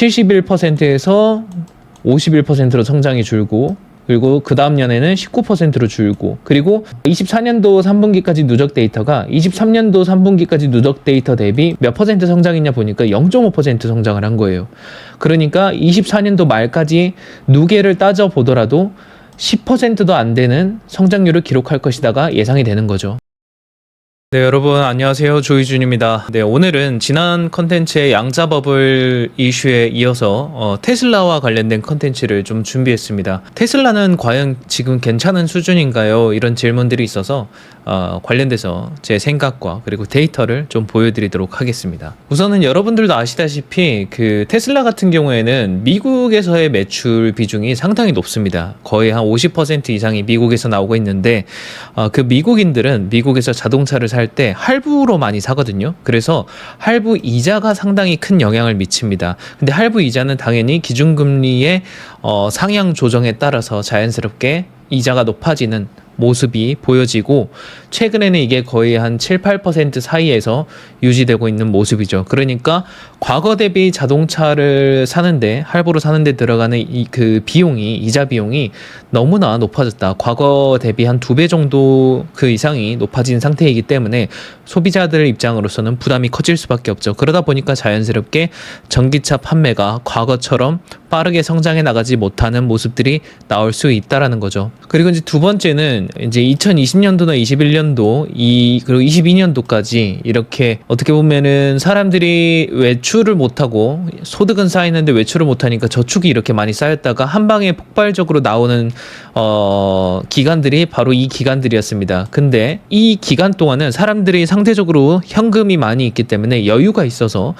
71%에서 51%로 성장이 줄고, 그리고 그 다음 년에는 19%로 줄고, 그리고 24년도 3분기까지 누적 데이터가 23년도 3분기까지 누적 데이터 대비 몇 퍼센트 성장했냐 보니까 0.5% 성장을 한 거예요. 그러니까 24년도 말까지 누계를 따져보더라도 10%도 안 되는 성장률을 기록할 것이다가 예상이 되는 거죠. 네, 여러분 안녕하세요. 조희준입니다. 네, 오늘은 지난 컨텐츠의 양자버블 이슈에 이어서 테슬라와 관련된 컨텐츠를 좀 준비했습니다. 테슬라는 과연 지금 괜찮은 수준인가요? 이런 질문들이 있어서 관련돼서 제 생각과 그리고 데이터를 좀 보여드리도록 하겠습니다. 우선은 여러분들도 아시다시피 그 테슬라 같은 경우에는 미국에서의 매출 비중이 상당히 높습니다. 거의 한 50% 이상이 미국에서 나오고 있는데 그 미국인들은 미국에서 자동차를 살 때 할부로 많이 사거든요. 그래서 할부 이자가 상당히 큰 영향을 미칩니다. 근데 할부 이자는 당연히 기준금리의 상향 조정에 따라서 자연스럽게 이자가 높아지는 모습이 보여지고, 최근에는 이게 거의 한 7, 8% 사이에서 유지되고 있는 모습이죠. 그러니까 과거 대비 자동차를 사는데, 할부로 사는데 들어가는 그 비용이, 이자 비용이 너무나 높아졌다. 과거 대비 한 2배 정도 그 이상이 높아진 상태이기 때문에 소비자들 입장으로서는 부담이 커질 수밖에 없죠. 그러다 보니까 자연스럽게 전기차 판매가 과거처럼 빠르게 성장해 나가지 못하는 모습들이 나올 수 있다라는 거죠. 그리고 이제 두 번째는 이제 2020년도나 21년도 그리고 22년도까지 이렇게 어떻게 보면은 사람들이 외출을 못하고 소득은 쌓이는데 외출을 못하니까 저축이 이렇게 많이 쌓였다가 한 방에 폭발적으로 나오는 기간들이 바로 이 기간들이었습니다. 근데 이 기간 동안은 사람들이 상대적으로 현금이 많이 있기 때문에 여유가 있어서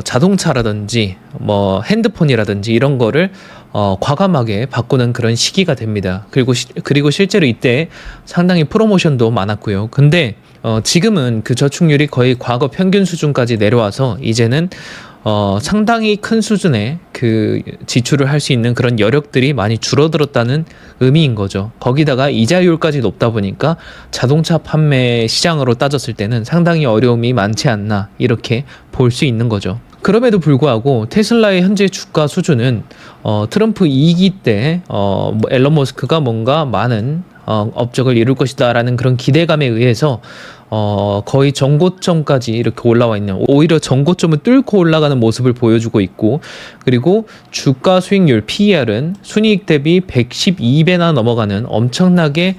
자동차라든지 뭐 핸드폰이라든지 이런 거를 과감하게 바꾸는 그런 시기가 됩니다. 그리고 실제로 이때 상당히 프로모션도 많았고요. 근데 지금은 그 저축률이 거의 과거 평균 수준까지 내려와서 이제는 상당히 큰 수준의 그 지출을 할 수 있는 그런 여력들이 많이 줄어들었다는 의미인 거죠. 거기다가 이자율까지 높다 보니까 자동차 판매 시장으로 따졌을 때는 상당히 어려움이 많지 않나 이렇게 볼 수 있는 거죠. 그럼에도 불구하고 테슬라의 현재 주가 수준은 트럼프 2기 때 앨런 머스크가 뭔가 많은 업적을 이룰 것이다 라는 그런 기대감에 의해서 거의 전고점까지 이렇게 올라와 있는, 오히려 전고점을 뚫고 올라가는 모습을 보여주고 있고, 그리고 주가 수익률 PER은 순이익 대비 112배나 넘어가는 엄청나게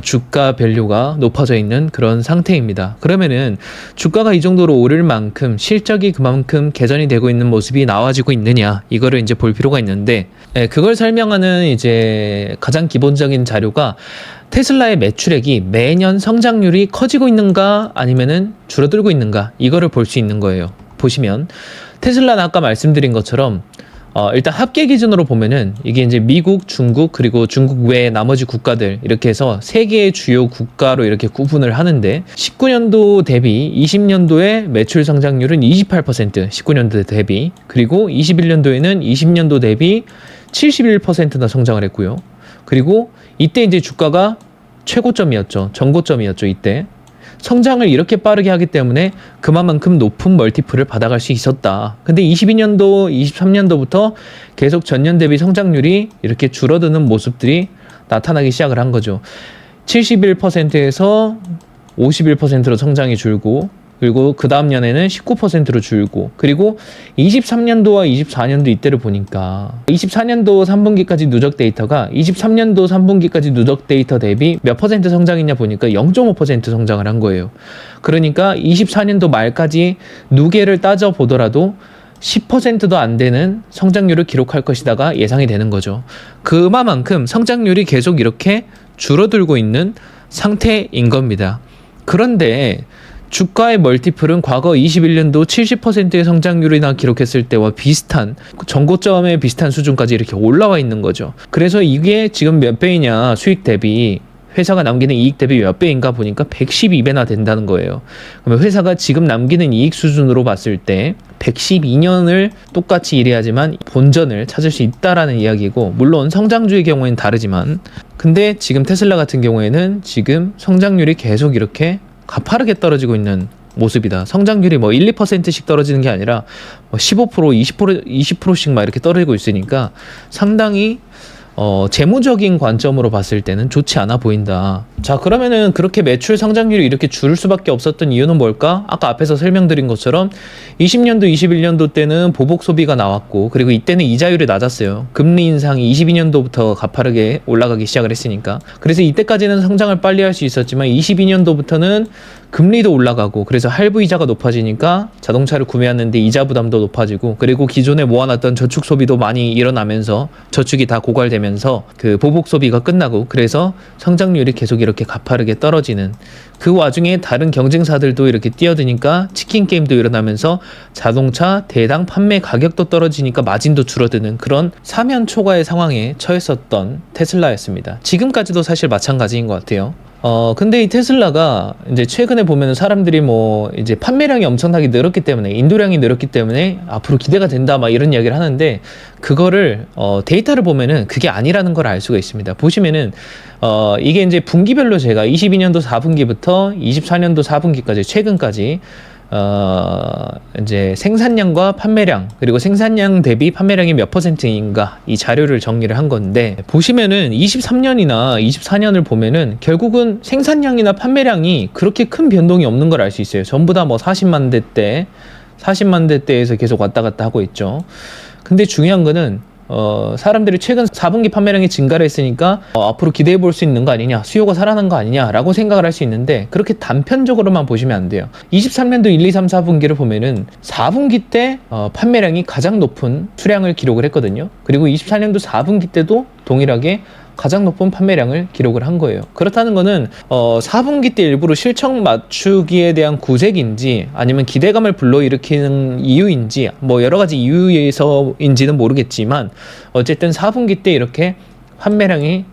주가 밸류가 높아져 있는 그런 상태입니다. 그러면은 주가가 이 정도로 오를 만큼 실적이 그만큼 개선이 되고 있는 모습이 나와지고 있느냐, 이거를 이제 볼 필요가 있는데, 그걸 설명하는 이제 가장 기본적인 자료가 테슬라의 매출액이 매년 성장률이 커지고 있는가 아니면은 줄어들고 있는가, 이거를 볼 수 있는 거예요. 보시면 테슬라는 아까 말씀드린 것처럼 일단 합계 기준으로 보면은 이게 이제 미국, 중국, 그리고 중국 외 나머지 국가들 이렇게 해서 세 개의 주요 국가로 이렇게 구분을 하는데, 19년도 대비 20년도에 매출 성장률은 28%, 19년도 대비, 그리고 21년도에는 20년도 대비 71%나 성장을 했고요. 그리고 이때 이제 주가가 최고점이었죠. 전고점이었죠. 이때 성장을 이렇게 빠르게 하기 때문에 그만큼 높은 멀티플을 받아갈 수 있었다. 근데 22년도, 23년도부터 계속 전년 대비 성장률이 이렇게 줄어드는 모습들이 나타나기 시작을 한 거죠. 71%에서 51%로 성장이 줄고, 그리고 그 다음 년에는 19%로 줄고, 그리고 23년도와 24년도 이때를 보니까 24년도 3분기까지 누적 데이터가 23년도 3분기까지 누적 데이터 대비 몇 퍼센트 성장했냐 보니까 0.5% 성장을 한 거예요. 그러니까 24년도 말까지 누계를 따져보더라도 10%도 안 되는 성장률을 기록할 것이다가 예상이 되는 거죠. 그만큼 성장률이 계속 이렇게 줄어들고 있는 상태인 겁니다. 그런데 주가의 멀티플은 과거 21년도 70%의 성장률이나 기록했을 때와 비슷한, 전고점에 비슷한 수준까지 이렇게 올라와 있는 거죠. 그래서 이게 지금 몇 배이냐, 수익 대비, 회사가 남기는 이익 대비 몇 배인가 보니까 112배나 된다는 거예요. 그러면 회사가 지금 남기는 이익 수준으로 봤을 때 112년을 똑같이 일해야지만 본전을 찾을 수 있다라는 이야기고, 물론 성장주의 경우에는 다르지만, 근데 지금 테슬라 같은 경우에는 지금 성장률이 계속 이렇게 가파르게 떨어지고 있는 모습이다. 성장률이 뭐 1, 2%씩 떨어지는 게 아니라 뭐 15%, 20%씩 막 이렇게 떨어지고 있으니까 상당히 재무적인 관점으로 봤을 때는 좋지 않아 보인다. 자, 그러면은 그렇게 매출 성장률이 이렇게 줄 수밖에 없었던 이유는 뭘까? 아까 앞에서 설명드린 것처럼 20년도, 21년도 때는 보복 소비가 나왔고, 그리고 이때는 이자율이 낮았어요. 금리 인상이 22년도부터 가파르게 올라가기 시작을 했으니까. 그래서 이때까지는 성장을 빨리 할 수 있었지만 22년도부터는 금리도 올라가고, 그래서 할부 이자가 높아지니까 자동차를 구매하는데 이자 부담도 높아지고, 그리고 기존에 모아놨던 저축 소비도 많이 일어나면서 저축이 다 고갈되면서 그 보복 소비가 끝나고, 그래서 성장률이 계속 이렇게 가파르게 떨어지는, 그 와중에 다른 경쟁사들도 이렇게 뛰어드니까 치킨 게임도 일어나면서 자동차 대당 판매 가격도 떨어지니까 마진도 줄어드는 그런 사면초가의 상황에 처했었던 테슬라였습니다. 지금까지도 사실 마찬가지인 것 같아요. 근데 이 테슬라가 이제 최근에 보면 사람들이 뭐 이제 판매량이 엄청나게 늘었기 때문에, 인도량이 늘었기 때문에 앞으로 기대가 된다 막 이런 이야기를 하는데, 그거를 데이터를 보면은 그게 아니라는 걸 알 수가 있습니다. 보시면은 이게 이제 분기별로 제가 22년도 4분기부터 24년도 4분기까지 최근까지 이제 생산량과 판매량, 그리고 생산량 대비 판매량이 몇 %인가 이 자료를 정리를 한 건데, 보시면은 23년이나 24년을 보면은 결국은 생산량이나 판매량이 그렇게 큰 변동이 없는 걸 알 수 있어요. 전부 다 뭐 40만 대대에서 계속 왔다 갔다 하고 있죠. 근데 중요한 거는 사람들이 최근 4분기 판매량이 증가를 했으니까 앞으로 기대해 볼 수 있는 거 아니냐, 수요가 살아난 거 아니냐 라고 생각을 할 수 있는데, 그렇게 단편적으로만 보시면 안 돼요. 23년도 1, 2, 3, 4분기를 보면은 4분기 때 판매량이 가장 높은 수량을 기록을 했거든요. 그리고 24년도 4분기 때도 동일하게 가장 높은 판매량을 기록을 한 거예요. 그렇다는 거는 4분기 때 일부러 실적 맞추기에 대한 구색인지, 아니면 기대감을 불러일으키는 이유인지, 뭐 여러 가지 이유에서인지는 모르겠지만, 어쨌든 4분기 때 이렇게 판매량이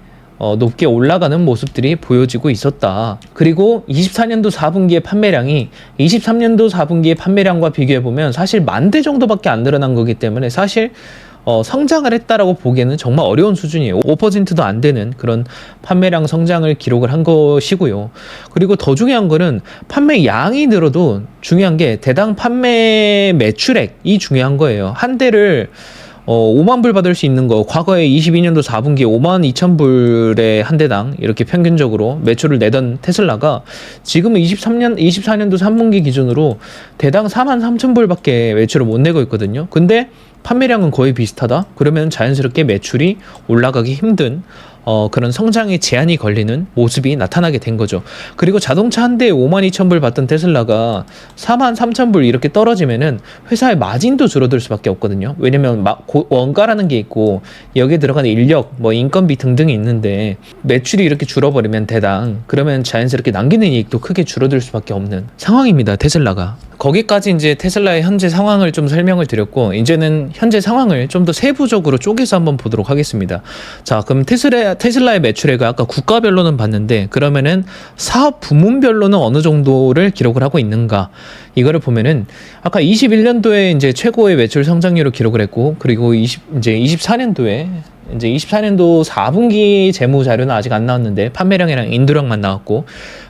높게 올라가는 모습들이 보여지고 있었다. 그리고 24년도 4분기의 판매량이 23년도 4분기의 판매량과 비교해보면 사실 10,000대 정도밖에 안 늘어난 거기 때문에, 사실 성장을 했다라고 보기에는 정말 어려운 수준이에요. 5%도 안 되는 그런 판매량 성장을 기록을 한 것이고요. 그리고 더 중요한 거는 판매량이 늘어도 중요한 게 대당 판매 매출액이 중요한 거예요. 한 대를 5만 불 받을 수 있는 거, 과거에 22년도 4분기에 5만 2천 불에 한 대당 이렇게 평균적으로 매출을 내던 테슬라가 지금은 24년도 3분기 기준으로 대당 4만 3천 불밖에 매출을 못 내고 있거든요. 근데 판매량은 거의 비슷하다? 그러면 자연스럽게 매출이 올라가기 힘든 그런 성장에 제한이 걸리는 모습이 나타나게 된 거죠. 그리고 자동차 한 대에 5만 2천 불 받던 테슬라가 4만 3천 불 이렇게 떨어지면은 회사의 마진도 줄어들 수밖에 없거든요. 왜냐면 원가라는 게 있고, 여기에 들어가는 인력, 뭐 인건비 등등이 있는데, 매출이 이렇게 줄어버리면 대당, 그러면 자연스럽게 남기는 이익도 크게 줄어들 수밖에 없는 상황입니다, 테슬라가. 거기까지 이제 테슬라의 현재 상황을 좀 설명을 드렸고, 이제는 현재 상황을 좀 더 세부적으로 쪼개서 한번 보도록 하겠습니다. 자, 그럼 테슬라의 매출액을 아까 국가별로는 봤는데, 그러면은 사업 부문별로는 어느 정도를 기록을 하고 있는가? 이거를 보면은 아까 21년도에 이제 최고의 매출 성장률을 기록을 했고, 그리고 이제 24년도 4분기 재무 자료는 아직 안 나왔는데 판매량이랑 인도량만 나왔고,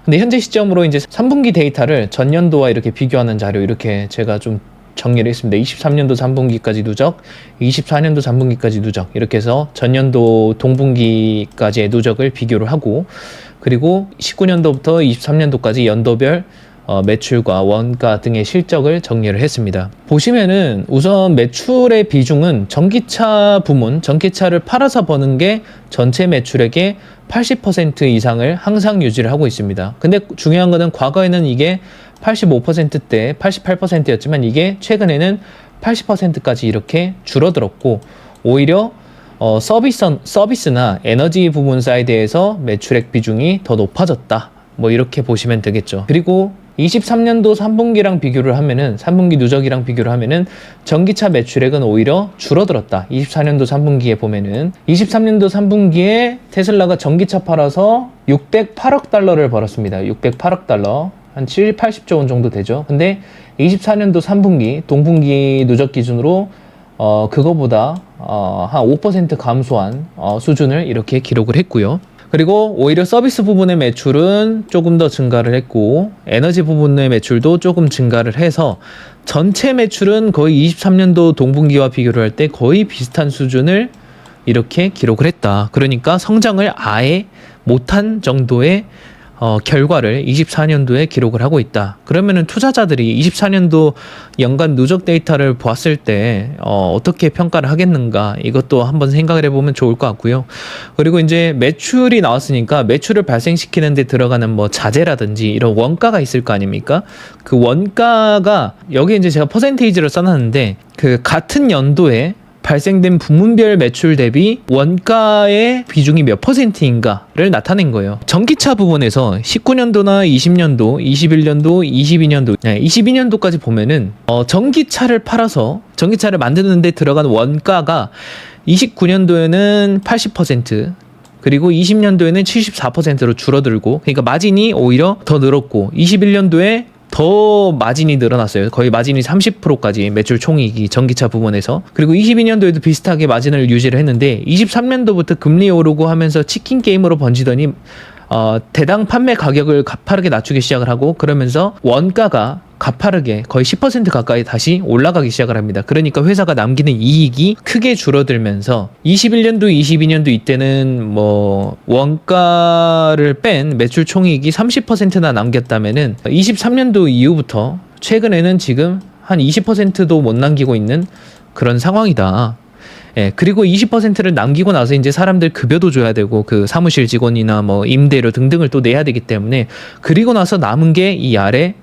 근데 현재 시점으로 이제 3분기 데이터를 전년도와 이렇게 비교하는 자료, 이렇게 제가 좀 정리를 했습니다. 23년도 3분기까지 누적, 24년도 3분기까지 누적, 이렇게 해서 전년도 동분기까지의 누적을 비교를 하고, 그리고 19년도부터 23년도까지 연도별 매출과 원가 등의 실적을 정리를 했습니다. 보시면은 우선 매출의 비중은 전기차 부문, 전기차를 팔아서 버는 게 전체 매출액의 80% 이상을 항상 유지를 하고 있습니다. 근데 중요한 거는 과거에는 이게 85%대 88%였지만 이게 최근에는 80%까지 이렇게 줄어들었고, 오히려 서비스나 에너지 부문 사이드에서 매출액 비중이 더 높아졌다, 뭐 이렇게 보시면 되겠죠. 그리고 23년도 3분기랑 비교를 하면은, 3분기 누적이랑 비교를 하면은 전기차 매출액은 오히려 줄어들었다. 24년도 3분기에 보면은 23년도 3분기에 테슬라가 전기차 팔아서 608억 달러를 벌었습니다. 608억 달러. 한 70, 80조 원 정도 되죠. 근데 24년도 3분기, 동분기 누적 기준으로 그거보다 한 5% 감소한 수준을 이렇게 기록을 했고요. 그리고 오히려 서비스 부분의 매출은 조금 더 증가를 했고 에너지 부분의 매출도 조금 증가를 해서 전체 매출은 거의 23년도 동분기와 비교를 할 때 거의 비슷한 수준을 이렇게 기록을 했다. 그러니까 성장을 아예 못한 정도의 결과를 24년도에 기록을 하고 있다. 그러면은 투자자들이 24년도 연간 누적 데이터를 보았을 때 어떻게 평가를 하겠는가, 이것도 한번 생각을 해보면 좋을 것 같고요. 그리고 이제 매출이 나왔으니까 매출을 발생시키는 데 들어가는 뭐 자재라든지 이런 원가가 있을 거 아닙니까? 그 원가가 여기 이제 제가 퍼센테이지를 써놨는데 그 같은 연도에 발생된 부문별 매출 대비 원가의 비중이 몇 %인가를 나타낸 거예요. 전기차 부분에서 19년도나 20년도, 21년도, 22년도, 22년도까지 보면은 전기차를 팔아서 전기차를 만드는 데 들어간 원가가 29년도에는 80%, 그리고 20년도에는 74%로 줄어들고, 그러니까 마진이 오히려 더 늘었고 21년도에 더 마진이 늘어났어요. 거의 마진이 30%까지 매출 총이익이 전기차 부분에서. 그리고 22년도에도 비슷하게 마진을 유지를 했는데 23년도부터 금리 오르고 하면서 치킨 게임으로 번지더니 대당 판매 가격을 가파르게 낮추기 시작을 하고, 그러면서 원가가 가파르게 거의 10% 가까이 다시 올라가기 시작을 합니다. 그러니까 회사가 남기는 이익이 크게 줄어들면서 21년도, 22년도 이때는 뭐 원가를 뺀 매출 총이익이 30%나 남겼다면은 23년도 이후부터 최근에는 지금 한 20%도 못 남기고 있는 그런 상황이다. 예, 그리고 20%를 남기고 나서 이제 사람들 급여도 줘야 되고 그 사무실 직원이나 뭐 임대료 등등을 또 내야 되기 때문에, 그리고 나서 남은 게 이 아래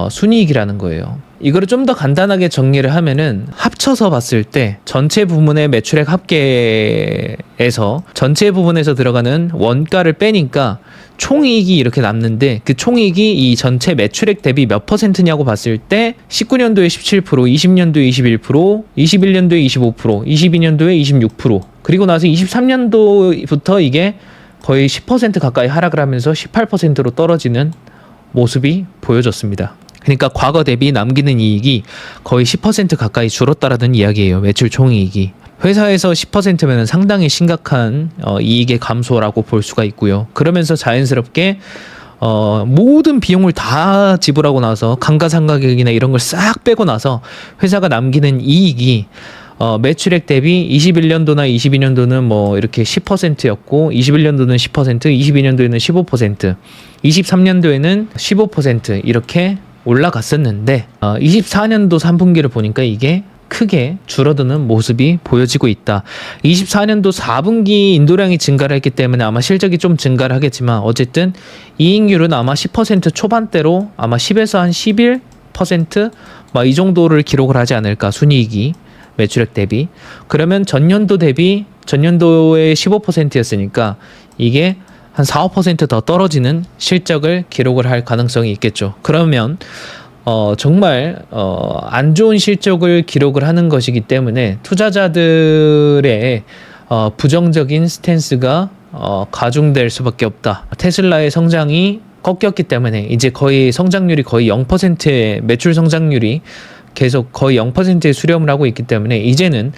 순이익이라는 거예요. 이거를 좀 더 간단하게 정리를 하면은 합쳐서 봤을 때 전체 부문의 매출액 합계에서 전체 부분에서 들어가는 원가를 빼니까 총이익이 이렇게 남는데, 그 총이익이 이 전체 매출액 대비 몇 %냐고 봤을 때 19년도에 17%, 20년도에 21%, 21년도에 25%, 22년도에 26%, 그리고 나서 23년도부터 이게 거의 10% 가까이 하락을 하면서 18%로 떨어지는 모습이 보여졌습니다. 그러니까 과거 대비 남기는 이익이 거의 10% 가까이 줄었다라는 이야기예요. 매출 총이익이. 회사에서 10%면 상당히 심각한 이익의 감소라고 볼 수가 있고요. 그러면서 자연스럽게 모든 비용을 다 지불하고 나서 감가상각액이나 이런 걸 싹 빼고 나서 회사가 남기는 이익이 매출액 대비 21년도나 22년도는 뭐 이렇게 10%였고 21년도는 10%, 22년도에는 15%, 23년도에는 15% 이렇게 올라갔었는데 24년도 3분기를 보니까 이게 크게 줄어드는 모습이 보여지고 있다. 24년도 4분기 인도량이 증가를 했기 때문에 아마 실적이 좀 증가를 하겠지만 어쨌든 이익률은 아마 10% 초반대로 아마 10에서 한 11% 막 이 정도를 기록을 하지 않을까, 순이익이 매출액 대비. 그러면 전년도 대비 전년도에 15%였으니까 이게 한 4, 5% 더 떨어지는 실적을 기록을 할 가능성이 있겠죠. 그러면 정말 안 좋은 실적을 기록을 하는 것이기 때문에 투자자들의 부정적인 스탠스가 가중될 수밖에 없다. 테슬라의 성장이 꺾였기 때문에 이제 거의 성장률이 거의 0%의 매출 성장률이 계속 거의 0%의 수렴을 하고 있기 때문에 이제는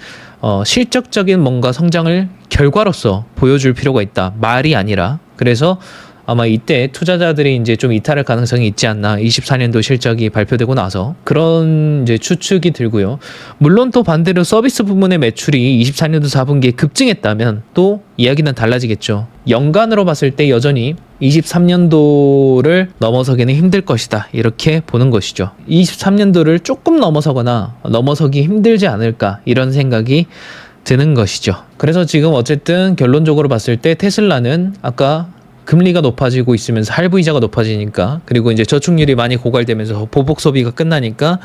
실적적인 뭔가 성장을 결과로서 보여줄 필요가 있다. 말이 아니라. 그래서 아마 이때 투자자들이 이제 좀 이탈할 가능성이 있지 않나, 24년도 실적이 발표되고 나서 그런 이제 추측이 들고요. 물론 또 반대로 서비스 부문의 매출이 24년도 4분기에 급증했다면 또 이야기는 달라지겠죠. 연간으로 봤을 때 여전히 23년도를 넘어서기는 힘들 것이다, 이렇게 보는 것이죠. 23년도를 조금 넘어서거나 넘어서기 힘들지 않을까, 이런 생각이 드는 것이죠. 그래서 지금 어쨌든 결론적으로 봤을 때 테슬라는 아까 금리가 높아지고 있으면서 할부이자가 높아지니까, 그리고 이제 저축률이 많이 고갈되면서 보복 소비가 끝나니까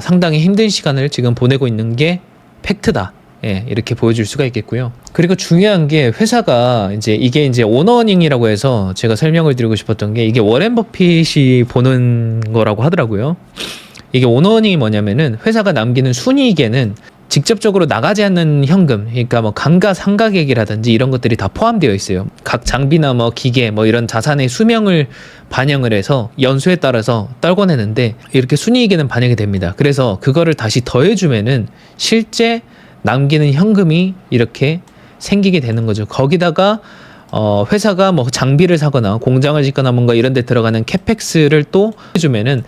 상당히 힘든 시간을 지금 보내고 있는 게 팩트다. 예, 이렇게 보여줄 수가 있겠고요. 그리고 중요한 게 회사가 이게 이제 오너닝이라고 해서 제가 설명을 드리고 싶었던 게, 이게 워렌 버핏이 보는 거라고 하더라고요. 이게 오너닝이 뭐냐면은 회사가 남기는 순이익에는 직접적으로 나가지 않는 현금, 그러니까 뭐 감가상각액이라든지 이런 것들이 다 포함되어 있어요. 각 장비나 뭐 기계 뭐 이런 자산의 수명을 반영을 해서 연수에 따라서 떨궈내는데 이렇게 순이익에는 반영이 됩니다. 그래서 그거를 다시 더해주면은 실제 남기는 현금이 이렇게 생기게 되는 거죠. 거기다가 회사가 뭐 장비를 사거나 공장을 짓거나 뭔가 이런 데 들어가는 캐펙스를 또 해주면은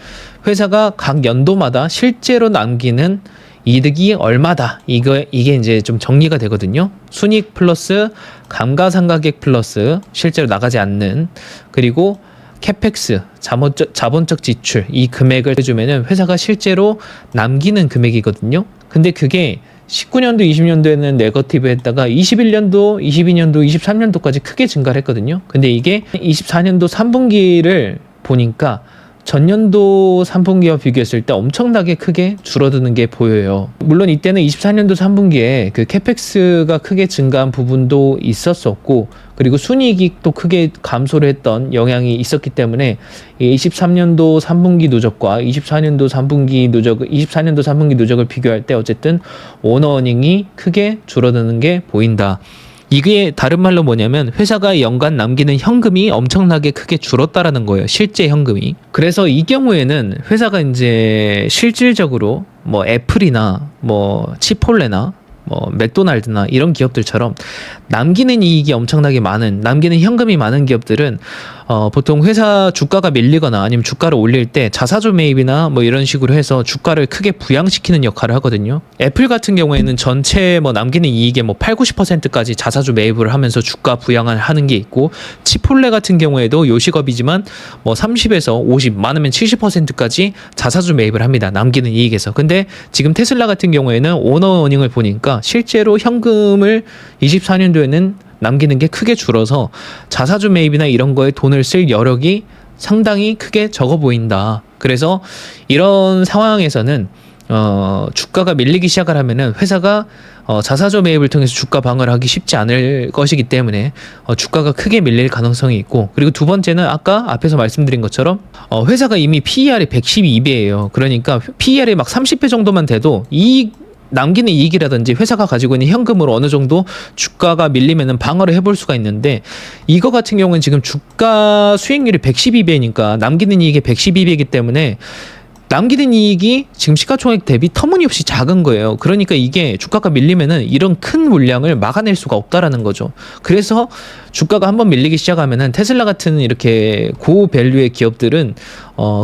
회사가 각 연도마다 실제로 남기는 이득이 얼마다. 이게 이제 좀 정리가 되거든요. 순이익 플러스 감가상각액 플러스 실제로 나가지 않는, 그리고 캐펙스 자본적 지출, 이 금액을 해주면은 회사가 실제로 남기는 금액이거든요. 근데 그게 19년도, 20년도에는 네거티브 했다가 21년도, 22년도, 23년도까지 크게 증가를 했거든요. 근데 이게 24년도 3분기를 보니까 전년도 3분기와 비교했을 때 엄청나게 크게 줄어드는 게 보여요. 물론 이때는 24년도 3분기에 그 캐펙스가 크게 증가한 부분도 있었었고, 그리고 순이익도 크게 감소를 했던 영향이 있었기 때문에 23년도 3분기 누적과 24년도 3분기 누적을 비교할 때 어쨌든 오너어닝이 크게 줄어드는 게 보인다. 이게 다른 말로 뭐냐면 회사가 연간 남기는 현금이 엄청나게 크게 줄었다라는 거예요. 실제 현금이. 그래서 이 경우에는 회사가 이제 실질적으로 뭐 애플이나 뭐 치폴레나 뭐 맥도날드나 이런 기업들처럼 남기는 이익이 엄청나게 많은, 남기는 현금이 많은 기업들은 보통 회사 주가가 밀리거나 아니면 주가를 올릴 때 자사주 매입이나 뭐 이런 식으로 해서 주가를 크게 부양시키는 역할을 하거든요. 애플 같은 경우에는 전체 뭐 남기는 이익의 뭐 80~90%까지 자사주 매입을 하면서 주가 부양을 하는 게 있고, 치폴레 같은 경우에도 요식업이지만 뭐 30에서 50, 많으면 70%까지 자사주 매입을 합니다. 남기는 이익에서. 근데 지금 테슬라 같은 경우에는 오너어닝을 보니까 실제로 현금을 24년도에는 남기는 게 크게 줄어서 자사주 매입이나 이런 거에 돈을 쓸 여력이 상당히 크게 적어 보인다. 그래서 이런 상황에서는 주가가 밀리기 시작을 하면은 회사가 자사주 매입을 통해서 주가 방어를 하기 쉽지 않을 것이기 때문에 주가가 크게 밀릴 가능성이 있고, 그리고 두 번째는 아까 앞에서 말씀드린 것처럼 회사가 이미 PER이 112배예요. 그러니까 PER이 막 30배 정도만 돼도 남기는 이익이라든지 회사가 가지고 있는 현금으로 어느 정도 주가가 밀리면은 방어를 해볼 수가 있는데, 이거 같은 경우는 지금 주가 수익률이 112배니까 남기는 이익이 112배이기 때문에 남기는 이익이 지금 시가총액 대비 터무니없이 작은 거예요. 그러니까 이게 주가가 밀리면은 이런 큰 물량을 막아낼 수가 없다라는 거죠. 그래서 주가가 한번 밀리기 시작하면은 테슬라 같은 이렇게 고밸류의 기업들은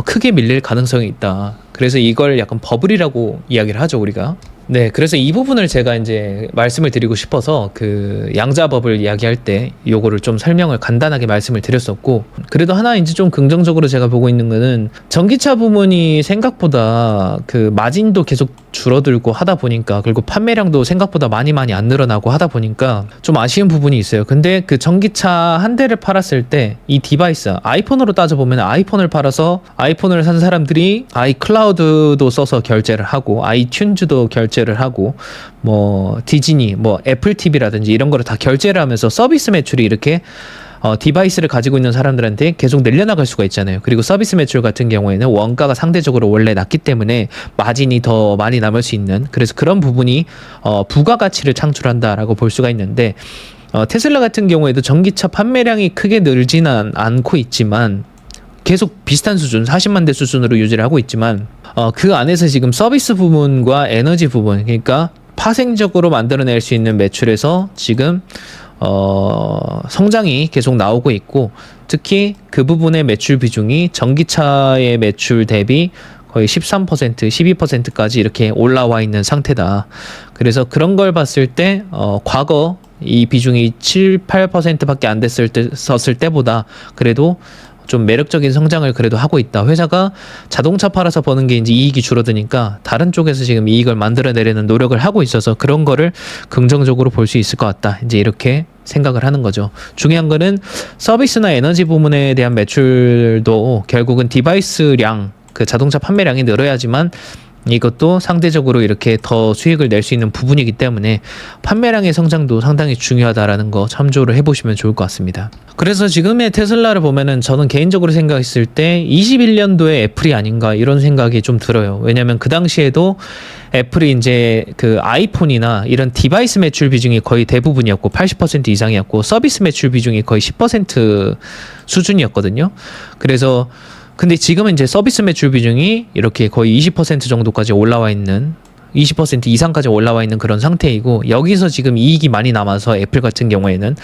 크게 밀릴 가능성이 있다. 그래서 이걸 약간 버블이라고 이야기를 하죠, 우리가. 네, 그래서 이 부분을 제가 이제 말씀을 드리고 싶어서 그 양자버블 이야기할 때 요거를 좀 설명을 간단하게 말씀을 드렸었고, 그래도 하나 이제 좀 긍정적으로 제가 보고 있는 거는 전기차 부문이 생각보다 그 마진도 계속 줄어들고 하다 보니까, 그리고 판매량도 생각보다 많이 안 늘어나고 하다 보니까 좀 아쉬운 부분이 있어요. 근데 그 전기차 한 대를 팔았을 때 이 디바이스, 아이폰으로 따져보면 아이폰을 팔아서 아이폰을 산 사람들이 아이클라우드도 써서 결제를 하고 아이튠즈도 결제를 하고 뭐 디즈니, 뭐 애플 TV라든지 이런 거를 다 결제를 하면서 서비스 매출이 이렇게 디바이스를 가지고 있는 사람들한테 계속 늘려나갈 수가 있잖아요. 그리고 서비스 매출 같은 경우에는 원가가 상대적으로 원래 낮기 때문에 마진이 더 많이 남을 수 있는, 그래서 그런 부분이 부가가치를 창출한다라고 볼 수가 있는데, 테슬라 같은 경우에도 전기차 판매량이 크게 늘지는 않고 있지만 계속 비슷한 수준, 40만 대 수준으로 유지를 하고 있지만 그 안에서 지금 서비스 부분과 에너지 부분, 그러니까 파생적으로 만들어낼 수 있는 매출에서 지금 성장이 계속 나오고 있고, 특히 그 부분의 매출 비중이 전기차의 매출 대비 거의 13%, 12%까지 이렇게 올라와 있는 상태다. 그래서 그런 걸 봤을 때 과거 이 비중이 7, 8%밖에 안 됐을 때보다 그래도 좀 매력적인 성장을 그래도 하고 있다. 회사가 자동차 팔아서 버는 게 이제 이익이 줄어드니까 다른 쪽에서 지금 이익을 만들어내려는 노력을 하고 있어서 그런 거를 긍정적으로 볼 수 있을 것 같다. 이제 이렇게 생각을 하는 거죠. 중요한 거는 서비스나 에너지 부문에 대한 매출도 결국은 디바이스량, 그 자동차 판매량이 늘어야지만 이것도 상대적으로 이렇게 더 수익을 낼 수 있는 부분이기 때문에 판매량의 성장도 상당히 중요하다라는 거 참조를 해보시면 좋을 것 같습니다. 그래서 지금의 테슬라를 보면은 저는 개인적으로 생각했을 때 21년도에 애플이 아닌가 이런 생각이 좀 들어요. 왜냐면 그 당시에도 애플이 이제 그 아이폰이나 이런 디바이스 매출 비중이 거의 대부분이었고 80% 이상이었고 서비스 매출 비중이 거의 10% 수준이었거든요. 그래서 근데 지금은 이제 서비스 매출 비중이 이렇게 거의 20% 정도까지 올라와 있는 20% 이상까지 올라와 있는 그런 상태이고, 여기서 지금 이익이 많이 남아서 애플 같은 경우에는,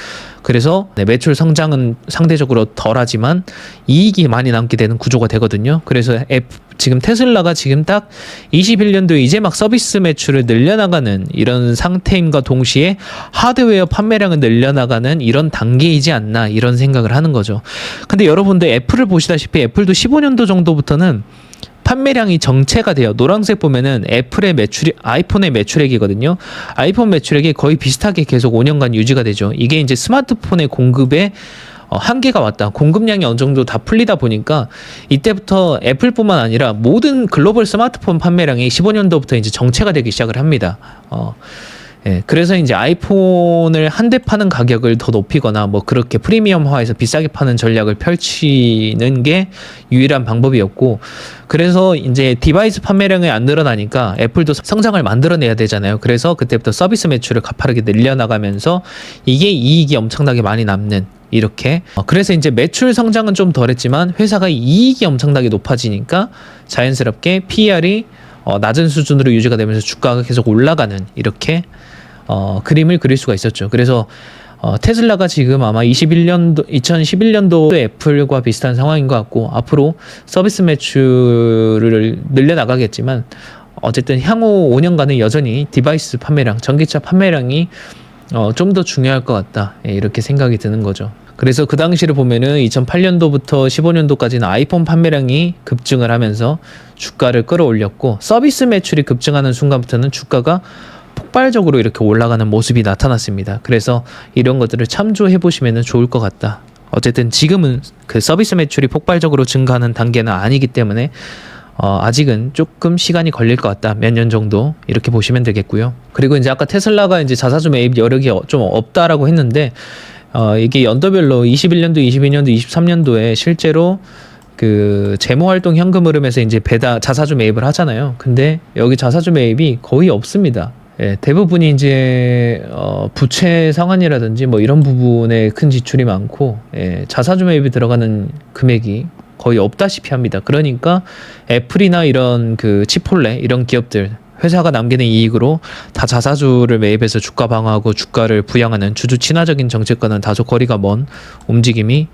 그래서 매출 성장은 상대적으로 덜하지만 이익이 많이 남게 되는 구조가 되거든요. 그래서 지금 테슬라가 지금 딱 21년도에 이제 막 서비스 매출을 늘려나가는 이런 상태임과 동시에 하드웨어 판매량을 늘려나가는 이런 단계이지 않나, 이런 생각을 하는 거죠. 근데 여러분들 애플을 보시다시피 애플도 15년도 정도부터는 판매량이 정체가 돼요. 노란색 보면은 애플의 아이폰의 매출액이거든요. 아이폰 매출액이 거의 비슷하게 계속 5년간 유지가 되죠. 이게 이제 스마트폰의 공급에 한계가 왔다. 공급량이 어느 정도 다 풀리다 보니까 이때부터 애플뿐만 아니라 모든 글로벌 스마트폰 판매량이 15년도부터 이제 정체가 되기 시작을 합니다. 예, 그래서 이제 아이폰을 한 대 파는 가격을 더 높이거나 뭐 그렇게 프리미엄화해서 비싸게 파는 전략을 펼치는 게 유일한 방법이었고, 그래서 이제 디바이스 판매량이 안 늘어나니까 애플도 성장을 만들어내야 되잖아요. 그래서 그때부터 서비스 매출을 가파르게 늘려나가면서 이게 이익이 엄청나게 많이 남는, 이렇게. 그래서 이제 매출 성장은 좀 덜했지만 회사가 이익이 엄청나게 높아지니까 자연스럽게 PER이 낮은 수준으로 유지가 되면서 주가가 계속 올라가는, 이렇게 그림을 그릴 수가 있었죠. 그래서 테슬라가 지금 아마 2011년도 애플과 비슷한 상황인 것 같고, 앞으로 서비스 매출을 늘려나가겠지만 어쨌든 향후 5년간은 여전히 디바이스 판매량, 전기차 판매량이 좀 더 중요할 것 같다, 이렇게 생각이 드는 거죠. 그래서 그 당시를 보면은 2008년도부터 15년도까지는 아이폰 판매량이 급증을 하면서 주가를 끌어올렸고, 서비스 매출이 급증하는 순간부터는 주가가 폭발적으로 이렇게 올라가는 모습이 나타났습니다. 그래서 이런 것들을 참조해 보시면 좋을 것 같다. 어쨌든 지금은 그 서비스 매출이 폭발적으로 증가하는 단계는 아니기 때문에 아직은 조금 시간이 걸릴 것 같다. 몇 년 정도, 이렇게 보시면 되겠고요. 그리고 이제 아까 테슬라가 이제 자사주 매입 여력이 좀 없다라고 했는데, 이게 연도별로 21년도, 22년도, 23년도에 실제로 그 재무활동 현금 흐름에서 이제 자사주 매입을 하잖아요. 근데 여기 자사주 매입이 거의 없습니다. 예, 대부분이 이제 부채 상환이라든지 뭐 이런 부분에 큰 지출이 많고, 자사주 매입이 들어가는 금액이 거의 없다시피 합니다. 그러니까 애플이나 이런 그 치폴레 이런 기업들, 회사가 남기는 이익으로 다 자사주를 매입해서 주가 방어하고 주가를 부양하는 주주 친화적인 정책과는 다소 거리가 먼 움직임이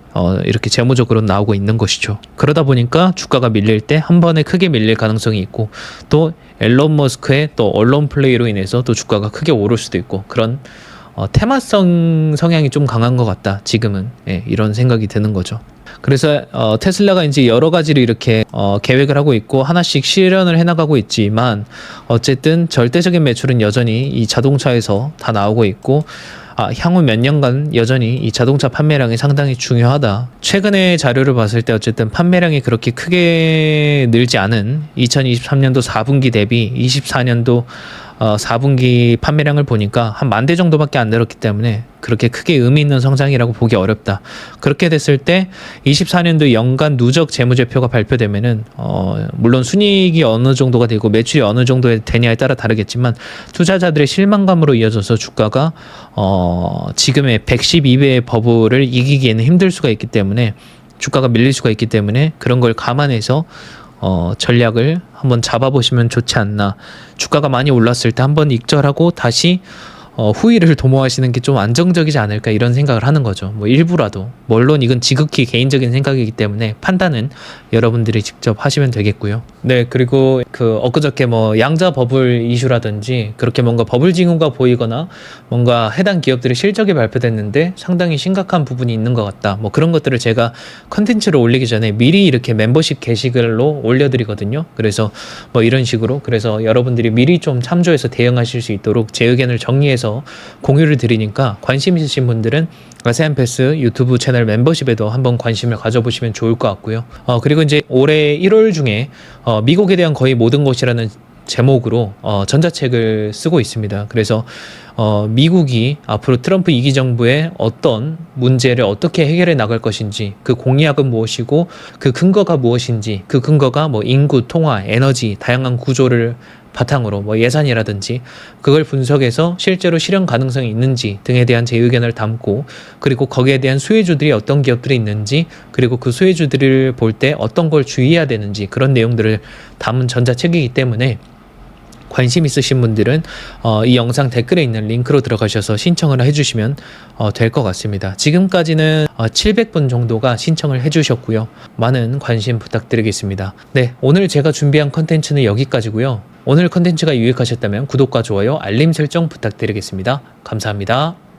이렇게 재무적으로 나오고 있는 것이죠. 그러다 보니까 주가가 밀릴 때 한 번에 크게 밀릴 가능성이 있고, 또 앨런 머스크의 또 언론 플레이로 인해서 또 주가가 크게 오를 수도 있고, 그런 테마성 성향이 좀 강한 것 같다, 지금은. 이런 생각이 드는 거죠. 그래서 테슬라가 이제 여러 가지를 이렇게 계획을 하고 있고 하나씩 실현을 해나가고 있지만, 어쨌든 절대적인 매출은 여전히 이 자동차에서 다 나오고 있고, 향후 몇 년간 여전히 이 자동차 판매량이 상당히 중요하다. 최근의 자료를 봤을 때 어쨌든 판매량이 그렇게 크게 늘지 않은 2023년도 4분기 대비 24년도 4분기 판매량을 보니까 한 10,000대 정도밖에 안 늘었기 때문에 그렇게 크게 의미 있는 성장이라고 보기 어렵다. 그렇게 됐을 때 24년도 연간 누적 재무제표가 발표되면은 물론 순이익이 어느 정도가 되고 매출이 어느 정도 되냐에 따라 다르겠지만, 투자자들의 실망감으로 이어져서 주가가 지금의 112배의 버블을 이기기에는 힘들 수가 있기 때문에, 주가가 밀릴 수가 있기 때문에 그런 걸 감안해서 전략을 한번 잡아보시면 좋지 않나. 주가가 많이 올랐을 때 한번 익절하고 다시 후위를 도모하시는 게 좀 안정적이지 않을까, 이런 생각을 하는 거죠. 뭐 일부라도. 물론 이건 지극히 개인적인 생각이기 때문에 판단은 여러분들이 직접 하시면 되겠고요. 네, 그리고 그 엊그저께 뭐 양자 버블 이슈라든지 그렇게 뭔가 버블 징후가 보이거나 뭔가 해당 기업들의 실적이 발표됐는데 상당히 심각한 부분이 있는 것 같다. 뭐 그런 것들을 제가 컨텐츠를 올리기 전에 미리 이렇게 멤버십 게시글로 올려드리거든요. 그래서 뭐 이런 식으로, 그래서 여러분들이 미리 좀 참조해서 대응하실 수 있도록 제 의견을 정리해서 공유를 드리니까, 관심 있으신 분들은 아세안패스 유튜브 채널 멤버십에도 한번 관심을 가져보시면 좋을 것 같고요. 그리고 이제 올해 1월 중에 미국에 대한 거의 모든 것이라는 제목으로 전자책을 쓰고 있습니다. 그래서 미국이 앞으로 트럼프 2기 정부의 어떤 문제를 어떻게 해결해 나갈 것인지, 그 공약은 무엇이고 그 근거가 무엇인지, 그 근거가 뭐 인구, 통화, 에너지, 다양한 구조를 바탕으로 뭐 예산이라든지 그걸 분석해서 실제로 실현 가능성이 있는지 등에 대한 제 의견을 담고, 그리고 거기에 대한 수혜주들이 어떤 기업들이 있는지, 그리고 그 수혜주들을 볼 때 어떤 걸 주의해야 되는지, 그런 내용들을 담은 전자책이기 때문에 관심 있으신 분들은 이 영상 댓글에 있는 링크로 들어가셔서 신청을 해주시면 될 것 같습니다. 지금까지는 700분 정도가 신청을 해주셨고요. 많은 관심 부탁드리겠습니다. 네, 오늘 제가 준비한 컨텐츠는 여기까지고요. 오늘 컨텐츠가 유익하셨다면 구독과 좋아요, 알림 설정 부탁드리겠습니다. 감사합니다.